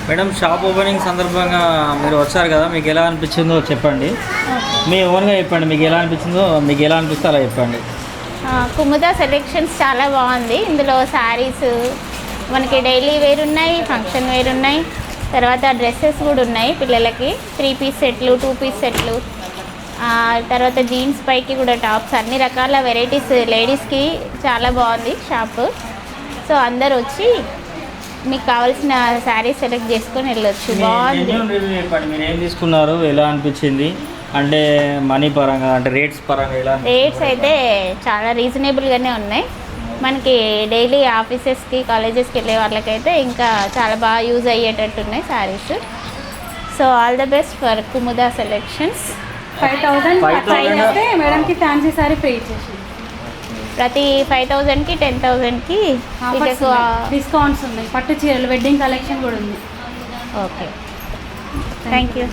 Madam shop opening సందర్భంగా మీరు వచ్చారు కదా, మీకు ఎలా అనిపించిందో చెప్పండి. మీ ఓన్గా చెప్పండి, మీకు ఎలా అనిపించిందో, మీకు ఎలా అనిపిస్తే అలా చెప్పండి. కుముద సెలెక్షన్స్ చాలా బాగుంది. ఇందులో శారీస్ మనకి డైలీ వేర్ ఉన్నాయి, ఫంక్షన్ వేర్ ఉన్నాయి, తర్వాత డ్రెస్సెస్ కూడా ఉన్నాయి పిల్లలకి. 3 పీస్ సెట్లు, 2 పీస్ సెట్లు, తర్వాత జీన్స్ పైకి కూడా టాప్స్, అన్ని రకాల వెరైటీస్ లేడీస్కి చాలా బాగుంది షాపు. సో అందరు వచ్చి మీకు కావాల్సిన శారీస్ సెలెక్ట్ చేసుకొని వెళ్ళొచ్చు. బాగుంది. చెప్పండి మీరు ఏం తీసుకున్నారు, ఎలా అనిపించింది, అంటే మనీ పరంగా, అంటే రేట్స్ పరంగా ఎలా? రేట్స్ అయితే చాలా రీజనబుల్గానే ఉన్నాయి. మనకి డైలీ ఆఫీసెస్కి, కాలేజెస్కి వెళ్ళే వాళ్ళకైతే ఇంకా చాలా బాగా యూజ్ అయ్యేటట్టు ఉన్నాయి saris. So all the best for Kumuda selections. 5,000 మేడంకి ఫ్యాన్సీ సారీ పే చేసి ప్రతి 5,000కి 10,000కి డిస్కౌంట్స్ ఉన్నాయి. పట్టు చీరలు వెడ్డింగ్ కలెక్షన్ కూడా ఉంది. Okay, thank you.